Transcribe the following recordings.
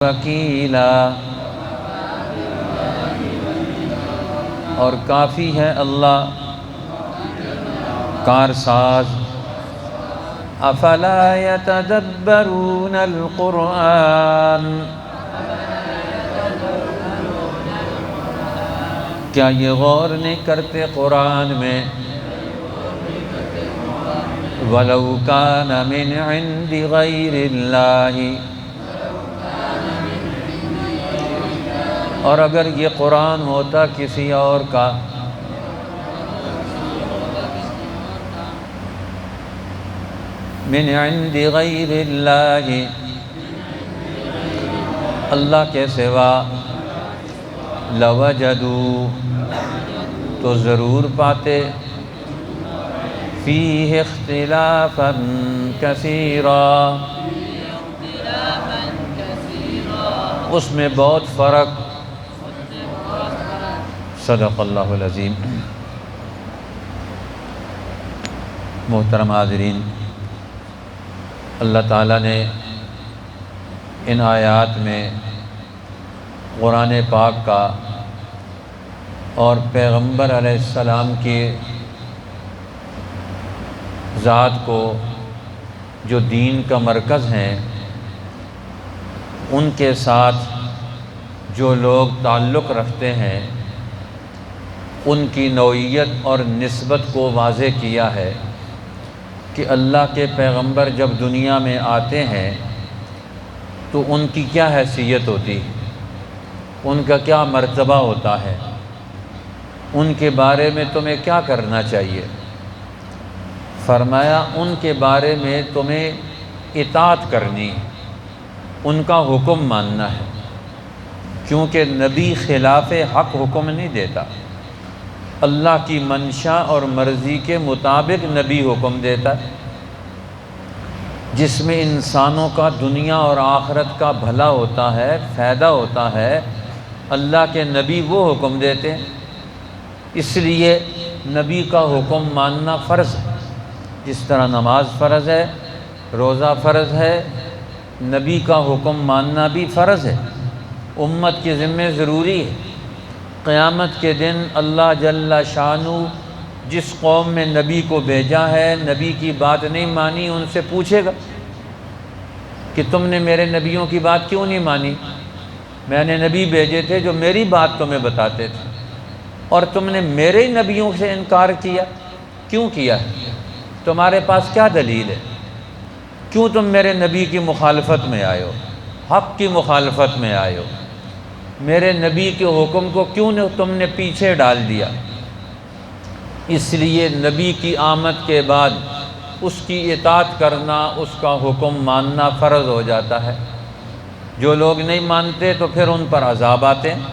وکیلا، اور کافی ہے اللہ کارساز۔ افلا یتدبرون القرآن، کیا یہ غور نہیں کرتے قرآن میں؟ وَلَوْ كَانَ مِنْ عِنْدِ غَيْرِ اللَّهِ، اور اگر یہ قرآن ہوتا کسی اور کا، من عند غیر اللہ، اللہ کے سوا، لوجدوا، تو ضرور پاتے، فیہ اختلافا کثیرا، اس میں بہت فرق۔ صدق اللہ العظیم۔ محترم حاضرین، اللہ تعالیٰ نے ان آیات میں قرآن پاک کا اور پیغمبر علیہ السلام کی ذات کو جو دین کا مرکز ہیں، ان کے ساتھ جو لوگ تعلق رکھتے ہیں ان کی نوعیت اور نسبت کو واضح کیا ہے کہ اللہ کے پیغمبر جب دنیا میں آتے ہیں تو ان کی کیا حیثیت ہوتی ہے، ان کا کیا مرتبہ ہوتا ہے، ان کے بارے میں تمہیں کیا کرنا چاہیے۔ فرمایا ان کے بارے میں تمہیں اطاعت کرنی، ان کا حکم ماننا ہے، کیونکہ نبی خلاف حق حکم نہیں دیتا، اللہ کی منشا اور مرضی کے مطابق نبی حکم دیتا ہے، جس میں انسانوں کا دنیا اور آخرت کا بھلا ہوتا ہے، فائدہ ہوتا ہے، اللہ کے نبی وہ حکم دیتے ہیں۔ اس لیے نبی کا حکم ماننا فرض ہے، جس طرح نماز فرض ہے، روزہ فرض ہے، نبی کا حکم ماننا بھی فرض ہے، امت کے ذمہ ضروری ہے۔ قیامت کے دن اللہ جل شانہ جس قوم میں نبی کو بھیجا ہے، نبی کی بات نہیں مانی، ان سے پوچھے گا کہ تم نے میرے نبیوں کی بات کیوں نہیں مانی؟ میں نے نبی بھیجے تھے جو میری بات تمہیں بتاتے تھے، اور تم نے میرے نبیوں سے انکار کیا، کیوں کیا ہے؟ تمہارے پاس کیا دلیل ہے؟ کیوں تم میرے نبی کی مخالفت میں آئے ہو، حق کی مخالفت میں آئے ہو؟ میرے نبی کے حکم کو کیوں تم نے پیچھے ڈال دیا؟ اس لیے نبی کی آمد کے بعد اس کی اطاعت کرنا، اس کا حکم ماننا فرض ہو جاتا ہے۔ جو لوگ نہیں مانتے تو پھر ان پر عذاب آتے ہیں،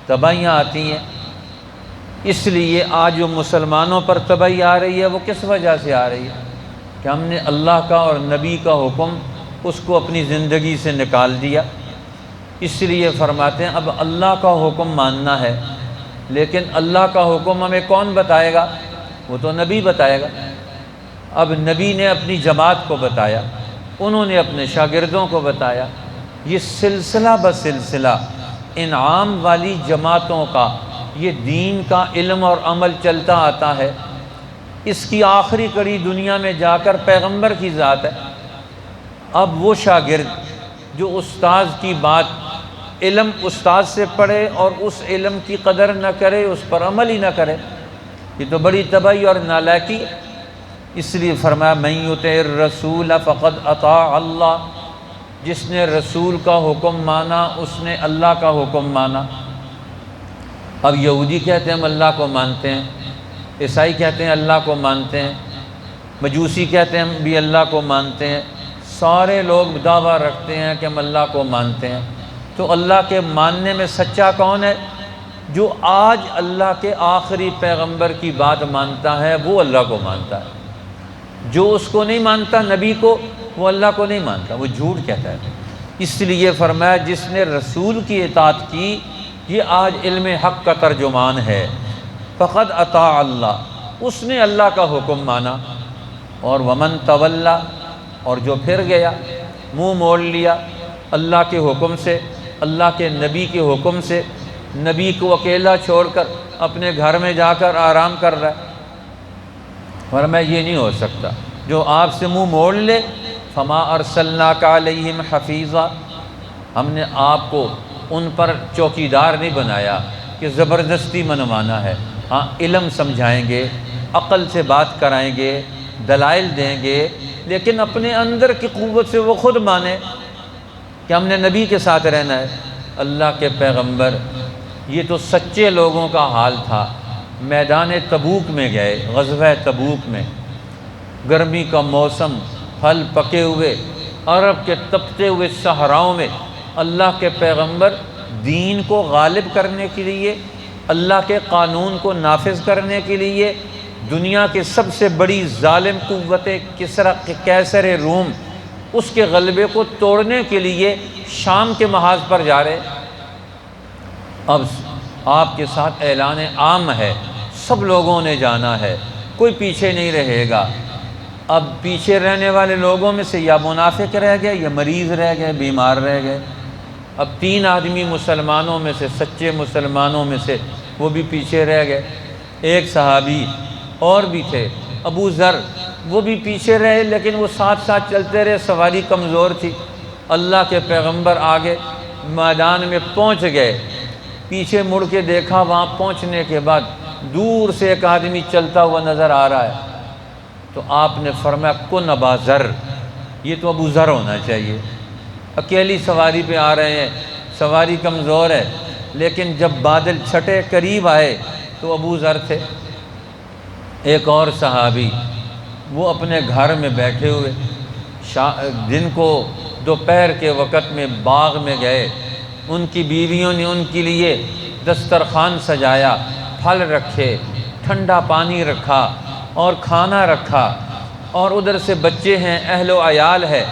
تباہیاں آتی ہیں۔ اس لیے آج جو مسلمانوں پر تباہی آ رہی ہے وہ کس وجہ سے آ رہی ہے؟ کہ ہم نے اللہ کا اور نبی کا حکم اس کو اپنی زندگی سے نکال دیا۔ اس لیے فرماتے ہیں اب اللہ کا حکم ماننا ہے، لیکن اللہ کا حکم ہمیں کون بتائے گا؟ وہ تو نبی بتائے گا۔ اب نبی نے اپنی جماعت کو بتایا، انہوں نے اپنے شاگردوں کو بتایا، یہ سلسلہ بسلسلہ انعام والی جماعتوں کا یہ دین کا علم اور عمل چلتا آتا ہے۔ اس کی آخری کڑی دنیا میں جا کر پیغمبر کی ذات ہے۔ اب وہ شاگرد جو استاذ کی بات، علم استاذ سے پڑھے اور اس علم کی قدر نہ کرے، اس پر عمل ہی نہ کرے، یہ تو بڑی تباہی اور نالائقی ہے۔ اس لیے فرمایا من یطع الرسول فقد اطاع اللہ، جس نے رسول کا حکم مانا اس نے اللہ کا حکم مانا۔ اب یہودی کہتے ہیں ہم اللہ کو مانتے ہیں، عیسائی کہتے ہیں اللہ کو مانتے ہیں، مجوسی کہتے ہیں ہم بھی اللہ کو مانتے ہیں، سارے لوگ دعویٰ رکھتے ہیں کہ ہم اللہ کو مانتے ہیں۔ تو اللہ کے ماننے میں سچا کون ہے؟ جو آج اللہ کے آخری پیغمبر کی بات مانتا ہے وہ اللہ کو مانتا ہے۔ جو اس کو نہیں مانتا نبی کو، وہ اللہ کو نہیں مانتا، وہ جھوٹ کہتا ہے۔ اس لیے فرمایا جس نے رسول کی اطاعت کی یہ آج علم حق کا ترجمان ہے۔ فقد اطاع اللہ، اس نے اللہ کا حکم مانا۔ اور ومن تولا، اور جو پھر گیا، منہ موڑ لیا، اللہ کے حکم سے، اللہ کے نبی کے حکم سے نبی کو اکیلا چھوڑ کر اپنے گھر میں جا کر آرام کر رہا ہے۔ فرمایا یہ نہیں ہو سکتا، جو آپ سے منہ موڑ لے فما ارسلناک علیہم حفیظا، ہم نے آپ کو ان پر چوکیدار نہیں بنایا کہ زبردستی منوانا ہے۔ ہاں علم سمجھائیں گے، عقل سے بات کرائیں گے، دلائل دیں گے، لیکن اپنے اندر کی قوت سے وہ خود مانے کہ ہم نے نبی کے ساتھ رہنا ہے۔ اللہ کے پیغمبر، یہ تو سچے لوگوں کا حال تھا۔ میدان تبوک میں گئے، غزوہ تبوک میں، گرمی کا موسم، پھل پکے ہوئے، عرب کے تپتے ہوئے صحراؤں میں اللہ کے پیغمبر دین کو غالب کرنے کے لیے، اللہ کے قانون کو نافذ کرنے کے لیے دنیا کے سب سے بڑی ظالم قوت قیصر روم، اس کے غلبے کو توڑنے کے لیے شام کے محاذ پر جا رہے۔ اب آپ کے ساتھ اعلان عام ہے، سب لوگوں نے جانا ہے، کوئی پیچھے نہیں رہے گا۔ اب پیچھے رہنے والے لوگوں میں سے یا منافق رہ گئے، یا مریض رہ گئے، بیمار رہ گئے۔ اب 3 آدمی مسلمانوں میں سے، سچے مسلمانوں میں سے، وہ بھی پیچھے رہ گئے۔ ایک صحابی اور بھی تھے، ابو ذر، وہ بھی پیچھے رہے، لیکن وہ ساتھ ساتھ چلتے رہے، سواری کمزور تھی۔ اللہ کے پیغمبر آگے میدان میں پہنچ گئے، پیچھے مڑ کے دیکھا، وہاں پہنچنے کے بعد دور سے ایک آدمی چلتا ہوا نظر آ رہا ہے، تو آپ نے فرمایا کن ابا ذر، یہ تو ابو ذر ہونا چاہیے۔ اکیلی سواری پہ آ رہے ہیں، سواری کمزور ہے، لیکن جب بادل چھٹے قریب آئے تو ابو ذر تھے۔ ایک اور صحابی، وہ اپنے گھر میں بیٹھے ہوئے، دن کو دوپہر کے وقت میں باغ میں گئے، ان کی بیویوں نے ان کے لیے دسترخوان سجایا، پھل رکھے، ٹھنڈا پانی رکھا اور کھانا رکھا، اور ادھر سے بچے ہیں، اہل و عیال ہے،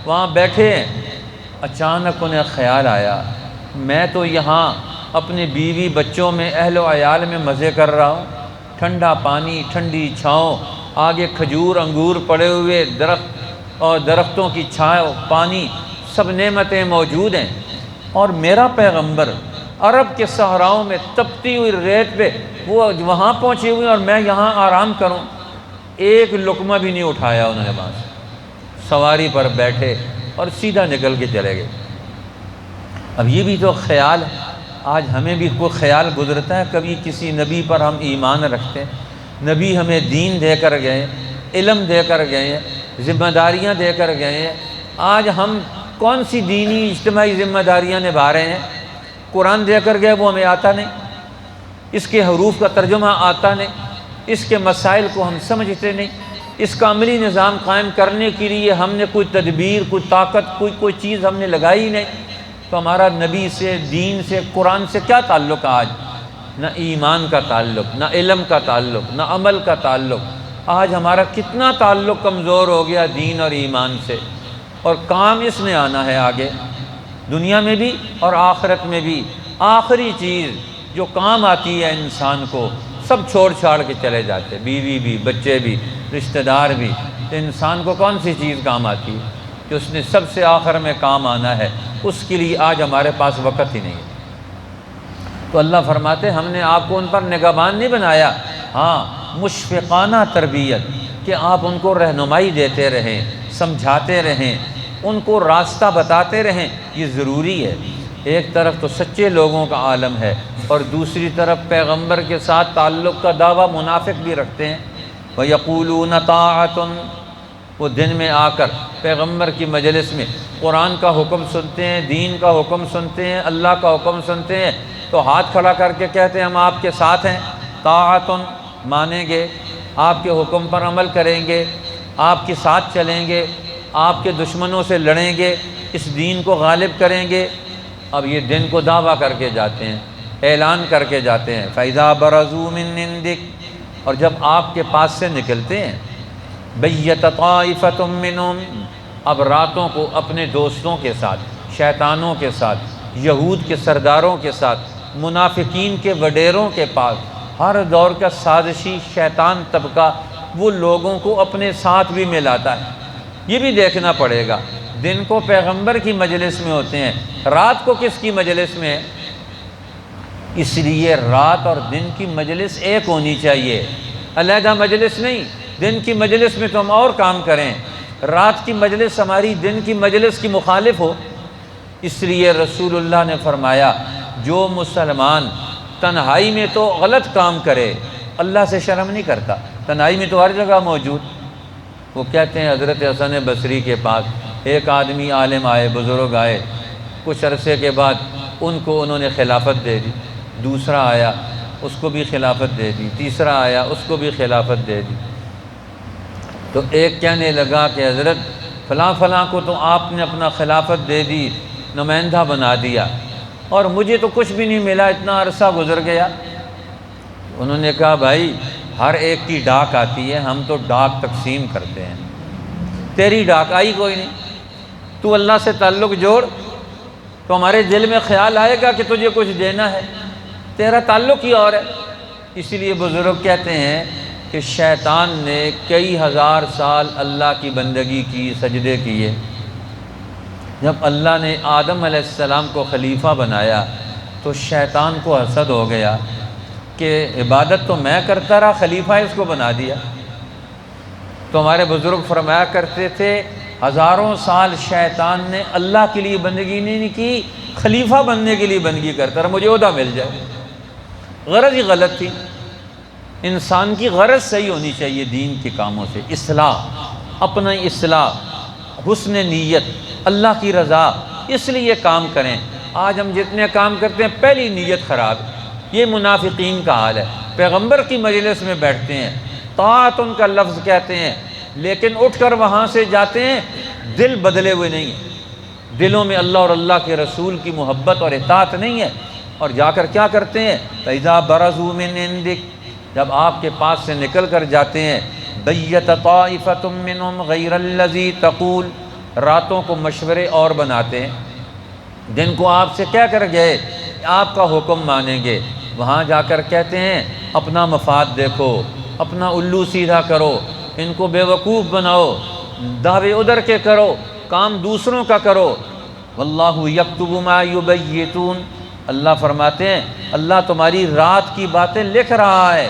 وہاں بیٹھے ہیں۔ اچانک انہیں خیال آیا، میں تو یہاں اپنے بیوی بچوں میں، اہل و عیال میں مزے کر رہا ہوں، ٹھنڈا پانی، ٹھنڈی چھاؤں، آگے کھجور انگور پڑے ہوئے، درخت اور درختوں کی چھاؤں، پانی، سب نعمتیں موجود ہیں، اور میرا پیغمبر عرب کے صحراؤں میں تپتی ہوئی ریت پہ وہ وہاں پہنچے ہوئے اور میں یہاں آرام کروں۔ ایک لقمہ بھی نہیں اٹھایا انہوں نے، بس سواری پر بیٹھے اور سیدھا نکل کے چلے گئے۔ اب یہ بھی تو خیال ہے، آج ہمیں بھی کوئی خیال گزرتا ہے کبھی کسی نبی پر ہم ایمان رکھتے ہیں؟ نبی ہمیں دین دے کر گئے، علم دے کر گئے ہیں، ذمہ داریاں دے کر گئے ہیں۔ آج ہم کون سی دینی اجتماعی ذمہ داریاں نبھا رہے ہیں؟ قرآن دے کر گئے، وہ ہمیں آتا نہیں، اس کے حروف کا ترجمہ آتا نہیں، اس کے مسائل کو ہم سمجھتے نہیں، اس کا عملی نظام قائم کرنے کے لیے ہم نے کوئی تدبیر، کوئی طاقت، کوئی چیز ہم نے لگائی نہیں۔ تو ہمارا نبی سے، دین سے، قرآن سے کیا تعلق آج؟ نہ ایمان کا تعلق، نہ علم کا تعلق، نہ عمل کا تعلق۔ آج ہمارا کتنا تعلق کمزور ہو گیا دین اور ایمان سے، اور کام اس نے آنا ہے آگے، دنیا میں بھی اور آخرت میں بھی۔ آخری چیز جو کام آتی ہے انسان کو، سب چھوڑ چھاڑ کے چلے جاتے، بیوی بھی، بچے بھی، رشتہ دار بھی، تو انسان کو کون سی چیز کام آتی ہے کہ اس نے سب سے آخر میں کام آنا ہے؟ اس کے لیے آج ہمارے پاس وقت ہی نہیں ہے۔ تو اللہ فرماتے ہم نے آپ کو ان پر نگہبان نہیں بنایا، ہاں مشفقانہ تربیت، کہ آپ ان کو رہنمائی دیتے رہیں، سمجھاتے رہیں، ان کو راستہ بتاتے رہیں، یہ ضروری ہے۔ ایک طرف تو سچے لوگوں کا عالم ہے، اور دوسری طرف پیغمبر کے ساتھ تعلق کا دعویٰ منافق بھی رکھتے ہیں۔ وَيَقُولُونَ طَاعَةٌ، وہ دن میں آ کر پیغمبر کی مجلس میں قرآن کا حکم سنتے ہیں، دین کا حکم سنتے ہیں، اللہ کا حکم سنتے ہیں، تو ہاتھ کھڑا کر کے کہتے ہیں ہم آپ کے ساتھ ہیں، طاعتن، مانیں گے، آپ کے حکم پر عمل کریں گے، آپ کے ساتھ چلیں گے، آپ کے دشمنوں سے لڑیں گے، اس دین کو غالب کریں گے۔ اب یہ دن کو دعویٰ کر کے جاتے ہیں، اعلان کر کے جاتے ہیں، فَإِذَا بَرَزُوا مِنْ عِنْدِكَ، اور جب آپ کے پاس سے نکلتے ہیں، بَيَّتَ طَائِفَةٌ مِّنْهُمْ، اب راتوں کو اپنے دوستوں کے ساتھ، شیطانوں کے ساتھ، یہود کے سرداروں کے ساتھ، منافقین کے وڈیروں کے پاس، ہر دور کا سازشی شیطان طبقہ وہ لوگوں کو اپنے ساتھ بھی ملاتا ہے۔ یہ بھی دیکھنا پڑے گا، دن کو پیغمبر کی مجلس میں ہوتے ہیں، رات کو کس کی مجلس میں ہے؟ اس لیے رات اور دن کی مجلس ایک ہونی چاہیے، علیحدہ مجلس نہیں۔ دن کی مجلس میں تو ہم اور کام کریں، رات کی مجلس ہماری دن کی مجلس کی مخالف ہو۔ اس لیے رسول اللہ نے فرمایا جو مسلمان تنہائی میں تو غلط کام کرے اللہ سے شرم نہیں کرتا، تنہائی میں تو ہر جگہ موجود۔ وہ کہتے ہیں حضرت حسن بصری کے پاس ایک آدمی عالم آئے، بزرگ آئے، کچھ عرصے کے بعد ان کو انہوں نے خلافت دے دی، دوسرا آیا اس کو بھی خلافت دے دی، تیسرا آیا اس کو بھی خلافت دے دی۔ تو ایک کہنے لگا کہ حضرت فلاں فلاں کو تو آپ نے اپنا خلافت دے دی، نمائندہ بنا دیا، اور مجھے تو کچھ بھی نہیں ملا، اتنا عرصہ گزر گیا۔ انہوں نے کہا بھائی ہر ایک کی ڈاک آتی ہے، ہم تو ڈاک تقسیم کرتے ہیں، تیری ڈاک آئی کوئی نہیں، تو اللہ سے تعلق جوڑ تو ہمارے دل میں خیال آئے گا کہ تجھے کچھ دینا ہے، تیرا تعلق ہی اور ہے۔ اسی لیے بزرگ کہتے ہیں کہ شیطان نے کئی ہزار سال اللہ کی بندگی کی، سجدے کیے، جب اللہ نے آدم علیہ السلام کو خلیفہ بنایا تو شیطان کو حسد ہو گیا کہ عبادت تو میں کرتا رہا، خلیفہ اس کو بنا دیا۔ تو ہمارے بزرگ فرمایا کرتے تھے ہزاروں سال شیطان نے اللہ کے لیے بندگی نہیں کی، خلیفہ بننے کے لیے بندگی کرتا رہا، مجھے عہدہ مل جائے۔ غرض ہی غلط تھی۔ انسان کی غرض صحیح ہونی چاہیے دین کے کاموں سے، اصلاح، اپنا اصلاح، حسن نیت، اللہ کی رضا، اس لیے کام کریں۔ آج ہم جتنے کام کرتے ہیں پہلی نیت خراب ہے، یہ منافقین کا حال ہے۔ پیغمبر کی مجلس میں بیٹھتے ہیں، طاعت ان کا لفظ کہتے ہیں، لیکن اٹھ کر وہاں سے جاتے ہیں دل بدلے ہوئے نہیں ہیں، دلوں میں اللہ اور اللہ کے رسول کی محبت اور اطاعت نہیں ہے، اور جا کر کیا کرتے ہیں؟ فَإِذَا بَرَزُوا مِنْ عِنْدِكَ، جب آپ کے پاس سے نکل کر جاتے ہیں، بَيَّتَ طَائِفَةٌ مِّنْهُمْ غَيْرَ الَّذِي تَقُولُ، راتوں کو مشورے اور بناتے ہیں، دن کو آپ سے کہہ کر گئے آپ کا حکم مانیں گے، وہاں جا کر کہتے ہیں اپنا مفاد دیکھو، اپنا الو سیدھا کرو، ان کو بے وقوف بناؤ، دعوے ادھر کے کرو، کام دوسروں کا کرو۔ واللہ یکتب ما یبیتون، اللہ فرماتے ہیں اللہ تمہاری رات کی باتیں لکھ رہا ہے۔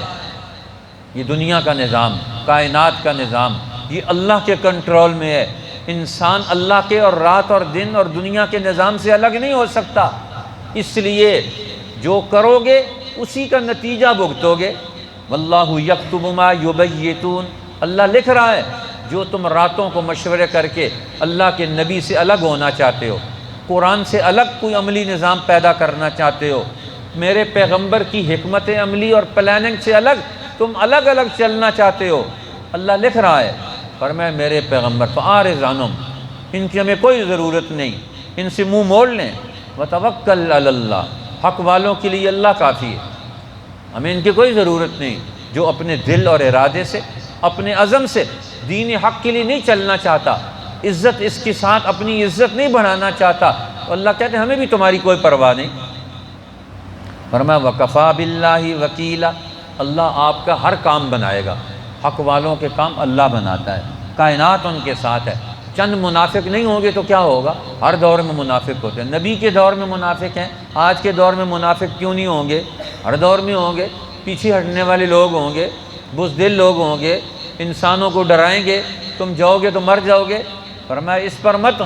یہ دنیا کا نظام، کائنات کا نظام، یہ اللہ کے کنٹرول میں ہے۔ انسان اللہ کے اور رات اور دن اور دنیا کے نظام سے الگ نہیں ہو سکتا، اس لیے جو کرو گے اسی کا نتیجہ بھگتو گے۔ واللہ یکتب ما یبیتون، اللہ لکھ رہا ہے جو تم راتوں کو مشورے کر کے اللہ کے نبی سے الگ ہونا چاہتے ہو، قرآن سے الگ کوئی عملی نظام پیدا کرنا چاہتے ہو، میرے پیغمبر کی حکمت عملی اور پلاننگ سے الگ تم الگ الگ چلنا چاہتے ہو، اللہ لکھ رہا ہے۔ فرمایا میرے پیغمبر فَأَعْرِضْ عَنْهُمْ، ان کی ہمیں کوئی ضرورت نہیں، ان سے منہ موڑ لیں۔ وَتَوَكَّلْ عَلَى اللَّهِ، حق والوں کے لیے اللہ کافی ہے، ہمیں ان کی کوئی ضرورت نہیں۔ جو اپنے دل اور ارادے سے، اپنے عزم سے دین حق کے لیے نہیں چلنا چاہتا، عزت اس کے ساتھ اپنی عزت نہیں بڑھانا چاہتا، تو اللہ کہتے ہیں ہمیں بھی تمہاری کوئی پرواہ نہیں۔ فرمایا وَكَفَى بِاللَّهِ وَكِيلًا، اللہ آپ کا ہر کام بنائے گا، حق والوں کے کام اللہ بناتا ہے، کائنات ان کے ساتھ ہے۔ چند منافق نہیں ہوں گے تو کیا ہوگا؟ ہر دور میں منافق ہوتے ہیں، نبی کے دور میں منافق ہیں، آج کے دور میں منافق کیوں نہیں ہوں گے؟ ہر دور میں ہوں گے، پیچھے ہٹنے والے لوگ ہوں گے، بزدل لوگ ہوں گے، انسانوں کو ڈرائیں گے، تم جاؤ گے تو مر جاؤ گے۔ فرمایا اس پر مت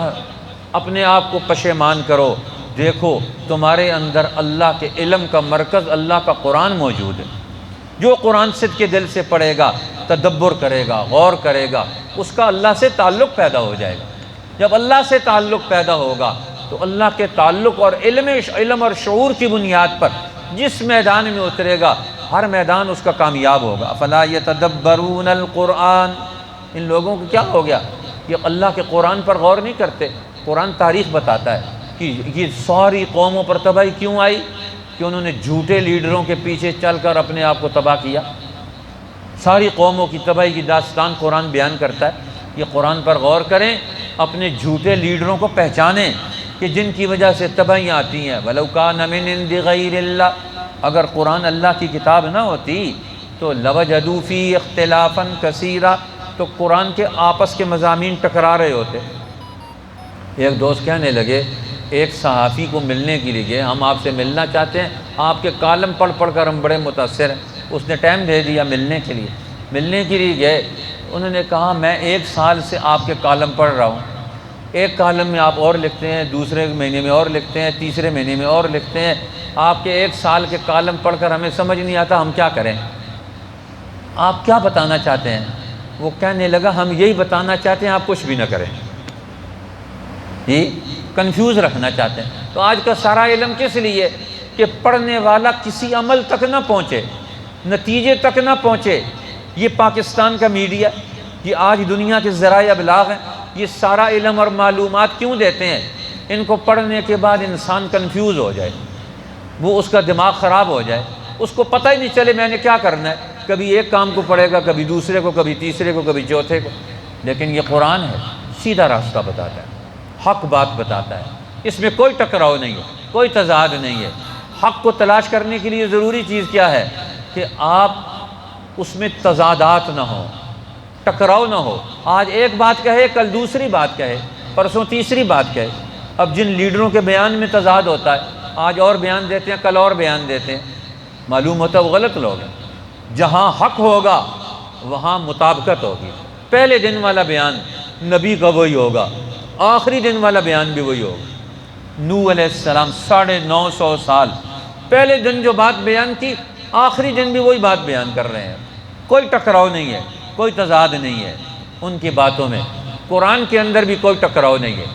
اپنے آپ کو پشیمان کرو، دیکھو تمہارے اندر اللہ کے علم کا مرکز اللہ کا قرآن موجود ہے، جو قرآن صدق کے دل سے پڑھے گا، تدبر کرے گا، غور کرے گا، اس کا اللہ سے تعلق پیدا ہو جائے گا۔ جب اللہ سے تعلق پیدا ہوگا تو اللہ کے تعلق اور علم اور شعور کی بنیاد پر جس میدان میں اترے گا ہر میدان اس کا کامیاب ہوگا۔ افلا یتدبرون القرآن، ان لوگوں کو کیا ہو گیا؟ یہ اللہ کے قرآن پر غور نہیں کرتے۔ قرآن تاریخ بتاتا ہے کہ یہ ساری قوموں پر تباہی کیوں آئی، کہ انہوں نے جھوٹے لیڈروں کے پیچھے چل کر اپنے آپ کو تباہ کیا۔ ساری قوموں کی تباہی کی داستان قرآن بیان کرتا ہے۔ یہ قرآن پر غور کریں، اپنے جھوٹے لیڈروں کو پہچانیں کہ جن کی وجہ سے تباہیاں آتی ہیں۔ وَلَوْ كَانَ مِنْ عِنْدِ غَيْرِ اللَّهِ، اگر قرآن اللہ کی کتاب نہ ہوتی تو لَوَجَدُوا فِيهِ اخْتِلَافًا كَثِيرًا، تو قرآن کے آپس کے مضامین ٹکرا رہے ہوتے، ایک دوست کہنے لگے ایک صحافی کو ملنے کے لیے گئے، ہم آپ سے ملنا چاہتے ہیں، آپ کے کالم پڑھ پڑھ کر ہم بڑے متاثر ہیں۔ اس نے ٹائم دے دیا ملنے کے لیے، ملنے کے لیے گئے، انہوں نے کہا میں 1 سال سے آپ کے کالم پڑھ رہا ہوں، ایک کالم میں آپ اور لکھتے ہیں، دوسرے مہینے میں اور لکھتے ہیں، تیسرے مہینے میں اور لکھتے ہیں، آپ کے 1 سال کے کالم پڑھ کر ہمیں سمجھ نہیں آتا ہم کیا کریں، آپ کیا بتانا چاہتے ہیں؟ وہ کہنے لگا ہم یہی بتانا چاہتے ہیں آپ کچھ بھی نہ کریں، یہ کنفیوز رکھنا چاہتے ہیں۔ تو آج کا سارا علم کس لیے کہ پڑھنے والا کسی عمل تک نہ پہنچے، نتیجے تک نہ پہنچے۔ یہ پاکستان کا میڈیا، یہ آج دنیا کے ذرائع ابلاغ ہیں، یہ سارا علم اور معلومات کیوں دیتے ہیں؟ ان کو پڑھنے کے بعد انسان کنفیوز ہو جائے، وہ اس کا دماغ خراب ہو جائے، اس کو پتہ ہی نہیں چلے میں نے کیا کرنا ہے، کبھی ایک کام کو پڑھے گا، کبھی دوسرے کو، کبھی تیسرے کو، کبھی چوتھے کو۔ لیکن یہ قرآن ہے، سیدھا راستہ بتاتا ہے، حق بات بتاتا ہے، اس میں کوئی ٹکراؤ نہیں ہے، کوئی تضاد نہیں ہے۔ حق کو تلاش کرنے کے لیے ضروری چیز کیا ہے کہ آپ اس میں تضادات نہ ہوں، ٹکراؤ نہ ہو، آج ایک بات کہے کل دوسری بات کہے، پرسوں تیسری بات کہے۔ اب جن لیڈروں کے بیان میں تضاد ہوتا ہے، آج اور بیان دیتے ہیں کل اور بیان دیتے ہیں، معلوم ہوتا ہے وہ غلط لوگ ہیں۔ جہاں حق ہوگا وہاں مطابقت ہوگی، پہلے دن والا بیان نبی کا وہی ہوگا، آخری دن والا بیان بھی وہی ہوگا۔ نوح علیہ السلام 950 سال پہلے دن جو بات بیان کی، آخری دن بھی وہی بات بیان کر رہے ہیں، کوئی ٹکراؤ نہیں ہے، کوئی تضاد نہیں ہے ان کی باتوں میں۔ قرآن کے اندر بھی کوئی ٹکراؤ نہیں ہے،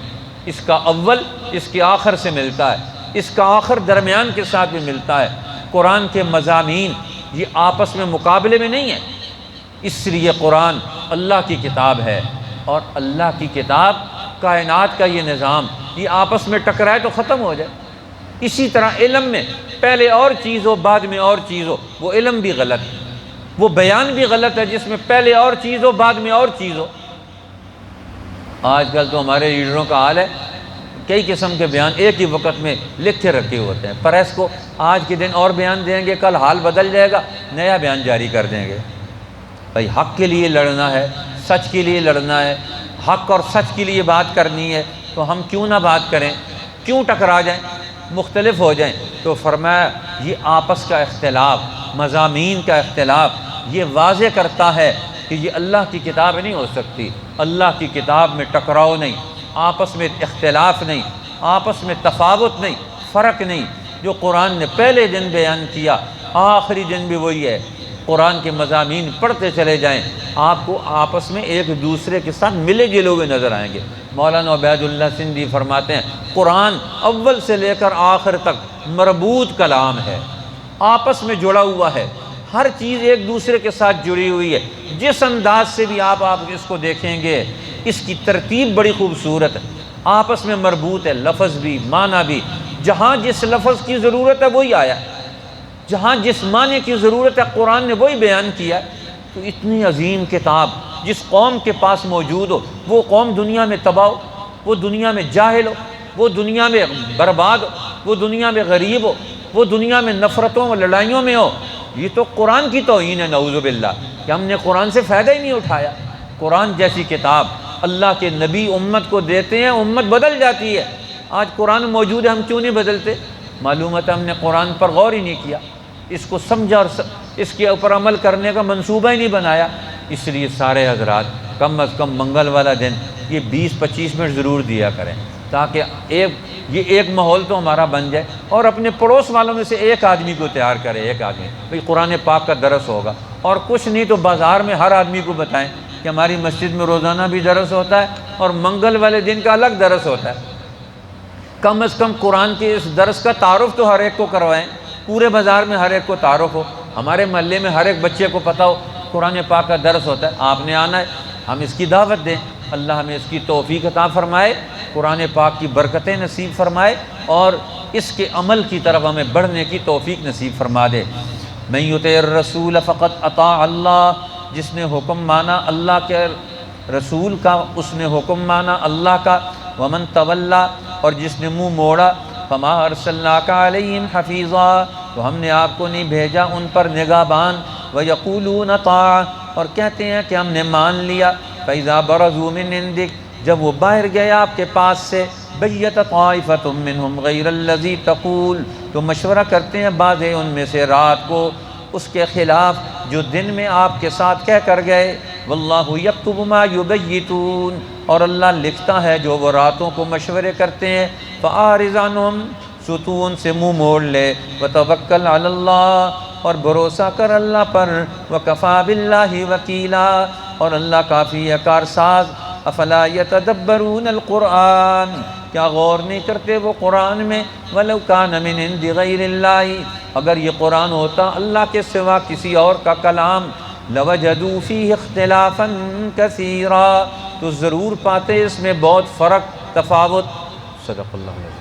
اس کا اول اس کے آخر سے ملتا ہے، اس کا آخر درمیان کے ساتھ بھی ملتا ہے۔ قرآن کے مضامین یہ آپس میں مقابلے میں نہیں ہے، اس لیے قرآن اللہ کی کتاب ہے، اور اللہ کی کتاب کائنات کا یہ نظام، یہ آپس میں ٹکرائے تو ختم ہو جائے۔ اسی طرح علم میں پہلے اور چیز ہو بعد میں اور چیز ہو، وہ علم بھی غلط ہے، وہ بیان بھی غلط ہے جس میں پہلے اور چیز ہو بعد میں اور چیز ہو۔ آج کل تو ہمارے لیڈروں کا حال ہے، کئی قسم کے بیان ایک ہی وقت میں لکھ کے رکھے ہوتے ہیں، پریس کو آج کے دن اور بیان دیں گے، کل حال بدل جائے گا، نیا بیان جاری کر دیں گے۔ بھائی حق کے لیے لڑنا ہے، سچ کے لیے لڑنا ہے، حق اور سچ کے لیے بات کرنی ہے، تو ہم کیوں نہ بات کریں، کیوں ٹکرا جائیں، مختلف ہو جائیں؟ تو فرمایا یہ آپس کا اختلاف، مضامین کا اختلاف یہ واضح کرتا ہے کہ یہ اللہ کی کتاب نہیں ہو سکتی۔ اللہ کی کتاب میں ٹکراؤ نہیں، آپس میں اختلاف نہیں، آپس میں تفاوت نہیں، فرق نہیں۔ جو قرآن نے پہلے دن بیان کیا آخری دن بھی وہی ہے۔ قرآن کے مضامین پڑھتے چلے جائیں، آپ کو آپس میں ایک دوسرے کے ساتھ ملے جلے ہوئے نظر آئیں گے۔ مولانا عبید اللہ سندھی فرماتے ہیں قرآن اول سے لے کر آخر تک مربوط کلام ہے، آپس میں جڑا ہوا ہے، ہر چیز ایک دوسرے کے ساتھ جڑی ہوئی ہے۔ جس انداز سے بھی آپ اس کو دیکھیں گے، اس کی ترتیب بڑی خوبصورت ہے، آپس میں مربوط ہے، لفظ بھی معنی بھی۔ جہاں جس لفظ کی ضرورت ہے وہی آیا، جہاں جس معنی کی ضرورت ہے قرآن نے وہی بیان کیا۔ تو اتنی عظیم کتاب جس قوم کے پاس موجود ہو، وہ قوم دنیا میں تباہ ہو، وہ دنیا میں جاہل ہو، وہ دنیا میں برباد ہو، وہ دنیا میں غریب ہو، وہ دنیا میں نفرتوں اور لڑائیوں میں ہو، یہ تو قرآن کی توہین ہے نعوذ باللہ کہ ہم نے قرآن سے فائدہ ہی نہیں اٹھایا۔ قرآن جیسی کتاب اللہ کے نبی امت کو دیتے ہیں، امت بدل جاتی ہے۔ آج قرآن موجود ہے، ہم کیوں نہیں بدلتے؟ معلومات ہم نے قرآن پر غور ہی نہیں کیا، اس کو سمجھا اور اس کے اوپر عمل کرنے کا منصوبہ ہی نہیں بنایا۔ اس لیے سارے حضرات کم از کم منگل والا دن یہ 20-25 منٹ ضرور دیا کریں، تاکہ ایک ماحول تو ہمارا بن جائے، اور اپنے پڑوس والوں میں سے ایک آدمی کو تیار کرے، ایک آدمی بھئی قرآن پاک کا درس ہوگا، اور کچھ نہیں تو بازار میں ہر آدمی کو بتائیں کہ ہماری مسجد میں روزانہ بھی درس ہوتا ہے اور منگل والے دن کا الگ درس ہوتا ہے۔ کم از کم قرآن کے اس درس کا تعارف تو ہر ایک کو کروائیں، پورے بازار میں ہر ایک کو تعارف ہو، ہمارے محلے میں ہر ایک بچے کو پتہ ہو قرآن پاک کا درس ہوتا ہے، آپ نے آنا ہے، ہم اس کی دعوت دیں۔ اللہ ہمیں اس کی توفیق عطا فرمائے، قرآن پاک کی برکتیں نصیب فرمائے، اور اس کے عمل کی طرف ہمیں بڑھنے کی توفیق نصیب فرما دے۔ من یطع الرسول فقط اطاع اللہ، جس نے حکم مانا اللہ کے رسول کا، اس نے حکم مانا اللہ کا۔ ومن تولا، اور جس نے منہ موڑا، فما ارسلناک علیہم حفیظا، تو ہم نے آپ کو نہیں بھیجا ان پر نگہبان۔ ویقولون طاعہ، اور کہتے ہیں کہ ہم نے مان لیا۔ فاذا برزوا من عندک، جب وہ باہر گیا آپ کے پاس سے بیت طائفۃ منہم غیر الذی تقول، تو مشورہ کرتے ہیں بعض ان میں سے رات کو اس کے خلاف جو دن میں آپ کے ساتھ کہہ کر گئے۔ واللہ یکتب ما یبیتون، اور اللہ لکھتا ہے جو وہ راتوں کو مشورے کرتے ہیں۔ فاعرض عنہم، سو تو ان سے منہ موڑ لے، وتوکل علی اللہ، اور بھروسہ کر اللہ پر، وکفی باللہ وکیلا، اور اللہ کافی ہے کارساز۔ افلا یتدبرون القرآن، کیا غور نہیں کرتے وہ قرآن میں؟ ولو کان من عند غیر اللہ، اگر یہ قرآن ہوتا اللہ کے سوا کسی اور کا کلام، لوجدوا فیہ اختلافا کثیرا، تو ضرور پاتے اس میں بہت فرق، تفاوت۔ صدق اللہ علیہ وسلم۔